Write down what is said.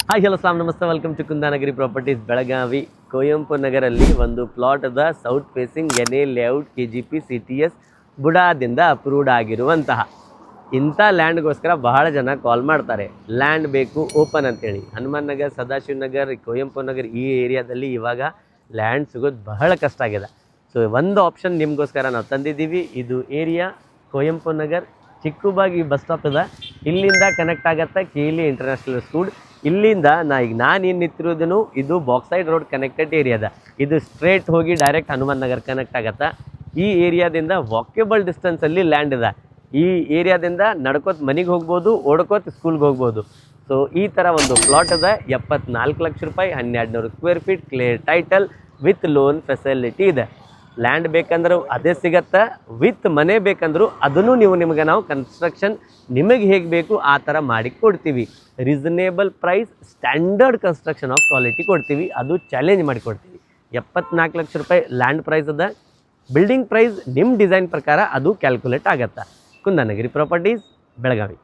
Hi hello ಸಲಾಮ್ ನಮಸ್ತೆ, welcome to Kundanagari properties Belagavi. Kuvempu ನಗರಲ್ಲಿ ಒಂದು ಪ್ಲಾಟ್ ಅದ, south facing N A layout KGP CTS ಬುಡಾದಿಂದ ಅಪ್ರೂವ್ಡ್ ಆಗಿರುವಂತಹ ಇಂಥ ಲ್ಯಾಂಡ್ಗೋಸ್ಕರ ಬಹಳ ಜನ ಕಾಲ್ ಮಾಡ್ತಾರೆ. ಲ್ಯಾಂಡ್ ಬೇಕು ಓಪನ್ ಅಂತೇಳಿ. ಹನುಮಾನ್ ನಗರ್, ಸದಾಶಿವ ನಗರ್, ಕುವೆಂಪು ನಗರ್ ಈ ಏರಿಯಾದಲ್ಲಿ ಇವಾಗ ಲ್ಯಾಂಡ್ ಸಿಗೋದು ಬಹಳ ಕಷ್ಟ ಆಗಿದೆ. ಸೊ ಒಂದು ಆಪ್ಷನ್ ನಿಮಗೋಸ್ಕರ ನಾವು ತಂದಿದ್ದೀವಿ. ಇದು area Kuvempu Nagar, Chikkubagi bus stop ಇದೆ. ಇಲ್ಲಿಂದ ಕನೆಕ್ಟ್ ಆಗುತ್ತೆ KLE ಇಂಟರ್ನ್ಯಾಷನಲ್ ಸ್ಕೂಲ್. ಇಲ್ಲಿಂದ ನಾನು ಏನು ನಿಂತಿರೋದನ್ನು ಇದು ಬಾಕ್ಸೈಡ್ ರೋಡ್ ಕನೆಕ್ಟೆಡ್ ಏರಿಯಾದ. ಇದು ಸ್ಟ್ರೇಟ್ ಹೋಗಿ ಡೈರೆಕ್ಟ್ ಹನುಮಾನ್ ನಗರ್ ಕನೆಕ್ಟ್ ಆಗುತ್ತೆ. ಈ ಏರಿಯಾದಿಂದ ವಾಕೇಬಲ್ ಡಿಸ್ಟೆನ್ಸಲ್ಲಿ ಲ್ಯಾಂಡ್ ಇದೆ. ಈ ಏರಿಯಾದಿಂದ ನಡ್ಕೋತ ಮನೆಗೆ ಹೋಗ್ಬೋದು, ಓಡ್ಕೋತ ಸ್ಕೂಲ್ಗೆ ಹೋಗ್ಬೋದು. ಸೊ ಈ ಥರ ಒಂದು ಪ್ಲಾಟ್ ಇದೆ. 74 ಲಕ್ಷ ರೂಪಾಯಿ, 1200 square feet, clear title with loan facility ಇದೆ. ಲ್ಯಾಂಡ್ ಬೇಕಂದ್ರೆ ಅದೇ ಸಿಗತ್ತೆ, ವಿತ್ ಮನೆ ಬೇಕಂದ್ರೂ ಅದನ್ನು ನಾವು ಕನ್ಸ್ಟ್ರಕ್ಷನ್ ನಿಮಗೆ ಹೇಗೆ ಬೇಕು ಆ ಥರ ಮಾಡಿ ಕೊಡ್ತೀವಿ. Reasonable price, standard construction of quality ಕೊಡ್ತೀವಿ. ಅದು ಚಾಲೆಂಜ್ ಮಾಡಿ ಕೊಡ್ತೀವಿ. 74 ಲಕ್ಷ ರೂಪಾಯಿ ಲ್ಯಾಂಡ್ ಪ್ರೈಸ್ ಅದ. ಬಿಲ್ಡಿಂಗ್ ಪ್ರೈಸ್ ನಿಮ್ಮ ಡಿಸೈನ್ ಪ್ರಕಾರ ಅದು ಕ್ಯಾಲ್ಕುಲೇಟ್ ಆಗತ್ತೆ. ಕುಂದಾನಗರಿ ಪ್ರಾಪರ್ಟೀಸ್ ಬೆಳಗಾವಿ.